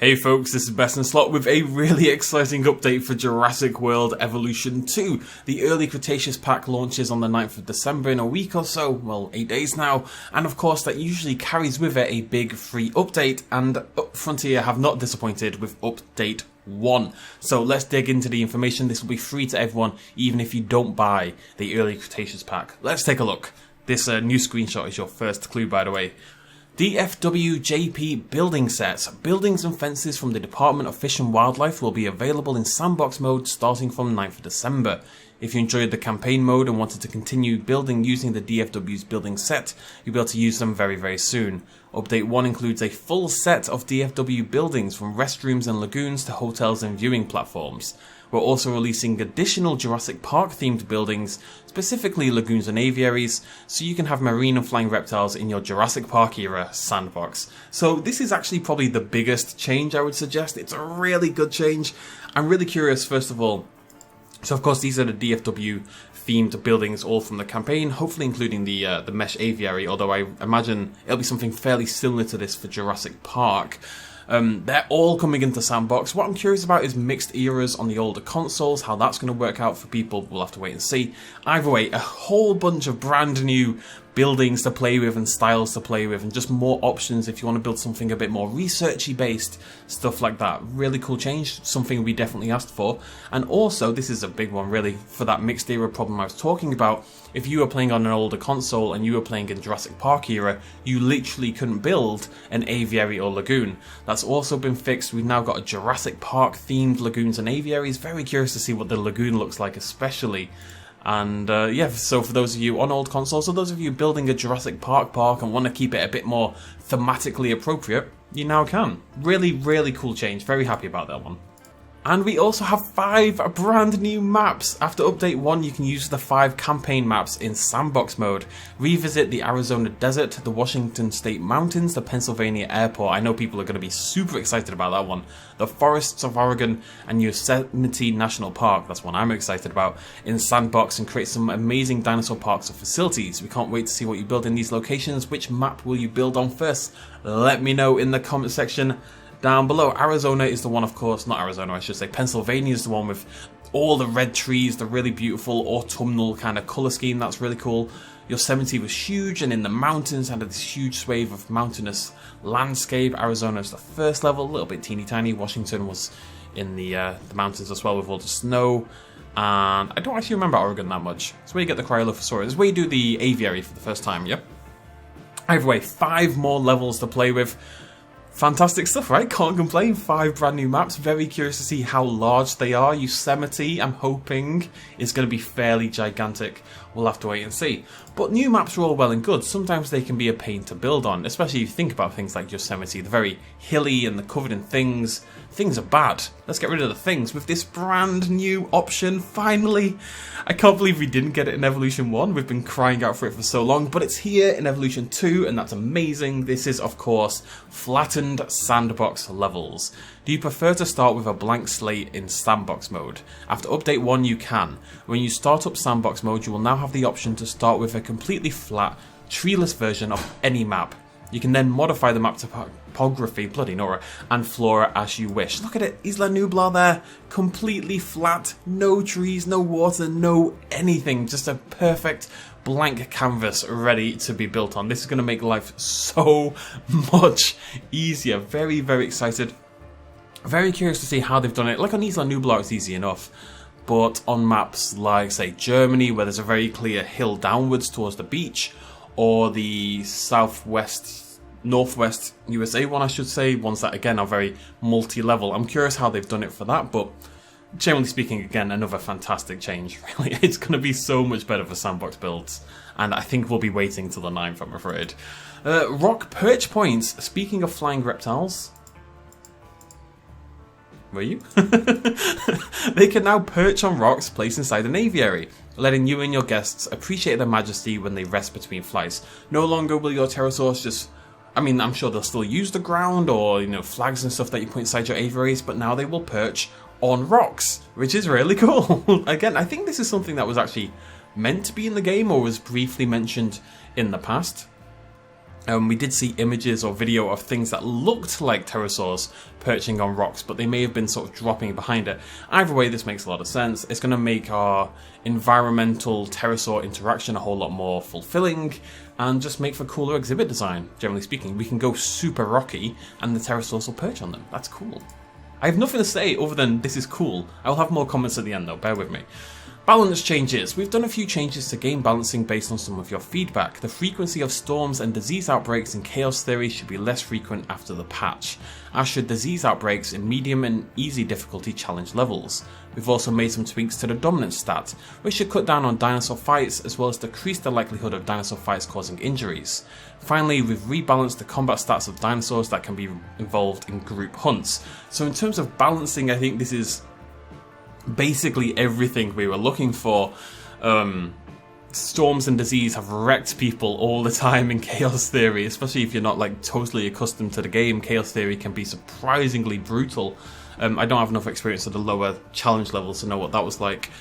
Hey folks, this is BestInSlot with a really exciting update for Jurassic World Evolution 2. The early Cretaceous pack launches on the 9th of December in a week or so, well 8 days now, and of course that usually carries with it a big free update, and Frontier have not disappointed with update 1. So let's dig into the information. This will be free to everyone even if you don't buy the early Cretaceous pack. Let's take a look. This new screenshot is your first clue, by the way. Dfw Building sets. Buildings and fences from the Department of Fish and Wildlife will be available in Sandbox Mode starting from 9th of December. If you enjoyed the campaign mode and wanted to continue building using the DFW's building set, you'll be able to use them very soon. Update 1 includes a full set of DFW buildings from restrooms and lagoons to hotels and viewing platforms. We're also releasing additional Jurassic Park themed buildings, specifically lagoons and aviaries, so you can have marine and flying reptiles in your Jurassic Park era sandbox. So this is actually probably the biggest change I would suggest. It's a really good change. I'm really curious, first of all. So of course these are the DFW themed buildings all from the campaign, hopefully including the mesh aviary, although I imagine it'll be something fairly similar to this for Jurassic Park. They're all coming into Sandbox. What I'm curious about is mixed eras on the older consoles, how that's going to work out for people, we'll have to wait and see. Either way, a whole bunch of brand new buildings to play with and styles to play with, and just more options if you want to build something a bit more researchy based, stuff like that. Really cool change, something we definitely asked for. And also, this is a big one really, for that mixed era problem I was talking about. If you were playing on an older console and you were playing in Jurassic Park era, you literally couldn't build an aviary or lagoon. That's also been fixed. We've now got a Jurassic Park themed lagoons and aviaries. Very curious to see what the lagoon looks like especially. And yeah, so for those of you on old consoles, or those of you building a Jurassic Park and want to keep it a bit more thematically appropriate, you now can. Really cool change. Very happy about that one. And we also have 5 brand new maps. After update 1, you can use the 5 campaign maps in Sandbox Mode. Revisit the Arizona Desert, the Washington State Mountains, the Pennsylvania Airport. I know people are going to be super excited about that one. The Forests of Oregon and Yosemite National Park, that's one I'm excited about, in Sandbox, and create some amazing dinosaur parks and facilities. We can't wait to see what you build in these locations. Which map will you build on first? Let me know in the comment section down below. Arizona is the one, of course, not Arizona, I should say. Pennsylvania is the one with all the red trees, the really beautiful autumnal kind of colour scheme. That's really cool. Yosemite was huge, and in the mountains had this huge swathe of mountainous landscape. Arizona is the first level, a little bit teeny tiny. Washington was in the mountains as well with all the snow. And I don't actually remember Oregon that much. It's where you get the Cryolophosaurus. It's where you do the aviary for the first time, yep. Either way, 5 more levels to play with. Fantastic stuff, right? Can't complain. 5 brand new maps. Very curious to see how large they are. Yosemite, I'm hoping, is going to be fairly gigantic. We'll have to wait and see. But new maps are all well and good. Sometimes they can be a pain to build on, especially if you think about things like Yosemite. They're very hilly and they're covered in things. Things are bad. Let's get rid of the things with this brand new option, finally. I can't believe we didn't get it in Evolution 1. We've been crying out for it for so long, but it's here in Evolution 2, and that's amazing. This is, of course, Flattened Sandbox levels. Do you prefer to start with a blank slate in Sandbox Mode? After Update 1, you can. When you start up Sandbox Mode, you will now have the option to start with a completely flat, treeless version of any map. You can then modify the map topography, bloody Nora, and flora as you wish. Look at it, Isla Nublar there, completely flat, no trees, no water, no anything, just a perfect blank canvas ready to be built on. This is going to make life so much easier. Very excited. Very curious to see how they've done it. Like on Isla Nublar, it's easy enough. But on maps like, say, Germany, where there's a very clear hill downwards towards the beach, or the northwest USA one, I should say, ones that again are very multi-level. I'm curious how they've done it for that, but generally speaking, again, another fantastic change, really. It's going to be so much better for sandbox builds, and I think we'll be waiting till the 9th, I'm afraid. Rock perch points. Speaking of flying reptiles, were you? They can now perch on rocks placed inside an aviary, letting you and your guests appreciate their majesty when they rest between flights. No longer will your pterosaurs just... I mean, I'm sure they'll still use the ground or, you know, flags and stuff that you put inside your aviaries, but now they will perch on rocks, which is really cool. Again, I think this is something that was actually meant to be in the game or was briefly mentioned in the past. We did see images or video of things that looked like pterosaurs perching on rocks, but they may have been sort of dropping behind it. Either way, this makes a lot of sense. It's going to make our environmental pterosaur interaction a whole lot more fulfilling and just make for cooler exhibit design, generally speaking. We can go super rocky and the pterosaurs will perch on them. That's cool. I have nothing to say other than this is cool. I will have more comments at the end though, bear with me. Balance changes. We've done a few changes to game balancing based on some of your feedback. The frequency of storms and disease outbreaks in Chaos Theory should be less frequent after the patch, as should disease outbreaks in medium and easy difficulty challenge levels. We've also made some tweaks to the dominance stat, which should cut down on dinosaur fights as well as decrease the likelihood of dinosaur fights causing injuries. Finally, we've rebalanced the combat stats of dinosaurs that can be involved in group hunts. So in terms of balancing, I think this is basically everything we were looking for. Storms and disease have wrecked people all the time in Chaos Theory, especially if you're not like totally accustomed to the game. Chaos Theory can be surprisingly brutal. I don't have enough experience at the lower challenge levels to know what that was like.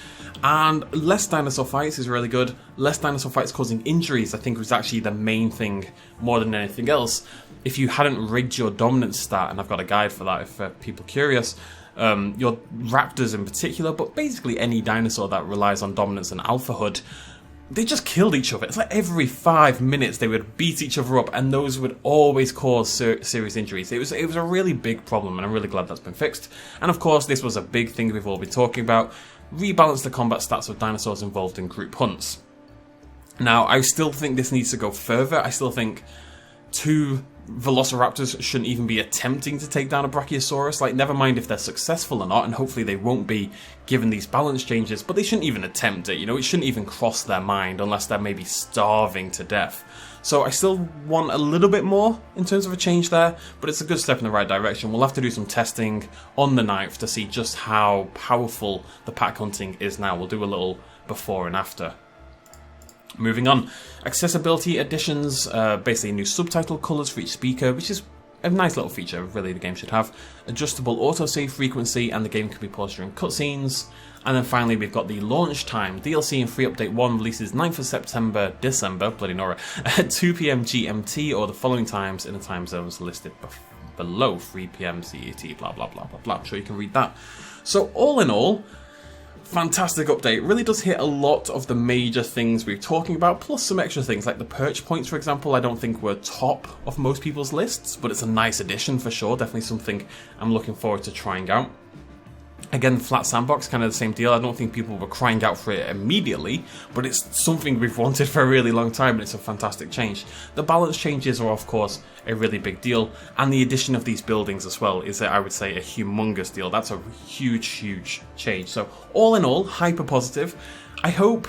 And less dinosaur fights is really good. Less dinosaur fights causing injuries I think was actually the main thing more than anything else. If you hadn't rigged your dominance stat, and I've got a guide for that if people are curious, your raptors in particular, but basically any dinosaur that relies on dominance and alphahood, they just killed each other. It's like every 5 minutes they would beat each other up, and those would always cause serious injuries. It was a really big problem, and I'm really glad that's been fixed. And of course, this was a big thing we've all been talking about. Rebalance the combat stats of dinosaurs involved in group hunts. Now, I still think this needs to go further. I still think 2 velociraptors shouldn't even be attempting to take down a brachiosaurus. Like, never mind if they're successful or not, and hopefully they won't be given these balance changes, but they shouldn't even attempt it, you know? It shouldn't even cross their mind unless they're maybe starving to death. So I still want a little bit more in terms of a change there, but it's a good step in the right direction. We'll have to do some testing on the 9th to see just how powerful the pack hunting is now. We'll do a little before and after. Moving on, accessibility additions, basically new subtitle colours for each speaker, which is a nice little feature, really, the game should have. Adjustable autosave frequency, and the game can be paused during cutscenes. And then finally, we've got the launch time. DLC and Free Update 1 releases 9th of September, December, bloody Nora, at 2 PM GMT or the following times in the time zones listed below, 3 PM CET, blah, blah, blah, blah, blah. I'm sure you can read that. So all in all, fantastic update. Really does hit a lot of the major things we're talking about, plus some extra things like the perch points, for example. I don't think were top of most people's lists, but it's a nice addition for sure. Definitely something I'm looking forward to trying out. Again, Flat Sandbox, kind of the same deal. I don't think people were crying out for it immediately, but it's something we've wanted for a really long time, and it's a fantastic change. The balance changes are, of course, a really big deal, and the addition of these buildings as well is, I would say, a humongous deal. That's a huge, huge change. So, all in all, hyper positive. I hope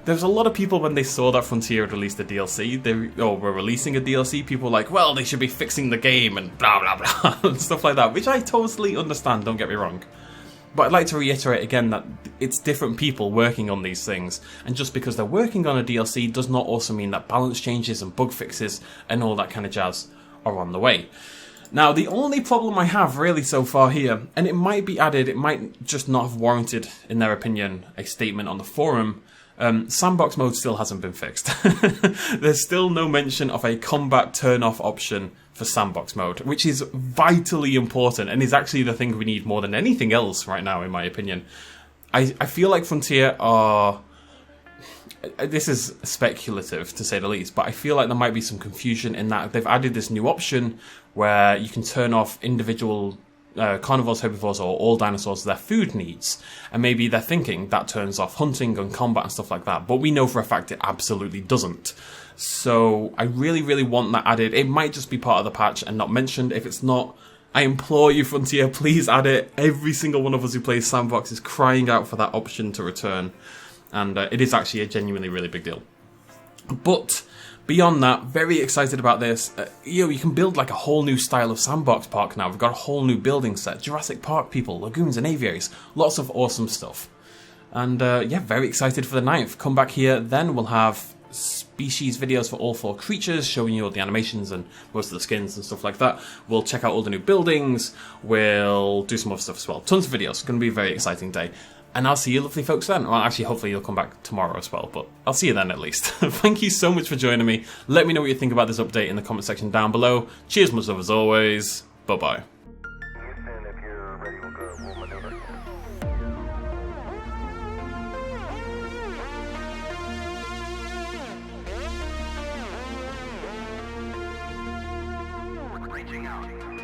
there's a lot of people when they saw that Frontier had released a DLC, we're releasing a DLC, people were like, well, they should be fixing the game and blah, blah, blah, and stuff like that, which I totally understand, don't get me wrong. But I'd like to reiterate again that it's different people working on these things, and just because they're working on a DLC does not also mean that balance changes and bug fixes and all that kind of jazz are on the way. Now, the only problem I have really so far here, and it might be added, it might just not have warranted, in their opinion, a statement on the forum, Sandbox Mode still hasn't been fixed. There's still no mention of a combat turn-off option for Sandbox Mode, which is vitally important and is actually the thing we need more than anything else right now, in my opinion. I feel like Frontier are... This is speculative, to say the least, but I feel like there might be some confusion in that they've added this new option where you can turn off individual carnivores, herbivores, or all dinosaurs their food needs, and maybe they're thinking that turns off hunting and combat and stuff like that, but we know for a fact it absolutely doesn't. So I really, really want that added. It might just be part of the patch and not mentioned. If it's not, I implore you, Frontier, please add it. Every single one of us who plays Sandbox is crying out for that option to return, and it is actually a genuinely really big deal. But beyond that, very excited about this. You can build like a whole new style of sandbox park now. We've got a whole new building set, Jurassic Park people, lagoons and aviaries, lots of awesome stuff. And yeah, very excited for the 9th. Come back here, then we'll have species videos for all 4 creatures, showing you all the animations and most of the skins and stuff like that. We'll check out all the new buildings, we'll do some other stuff as well. Tons of videos, it's going to be a very exciting day. And I'll see you lovely folks then. Well, actually, hopefully you'll come back tomorrow as well, but I'll see you then at least. Thank you so much for joining me. Let me know what you think about this update in the comment section down below. Cheers, much love as always. Bye-bye. Reaching out.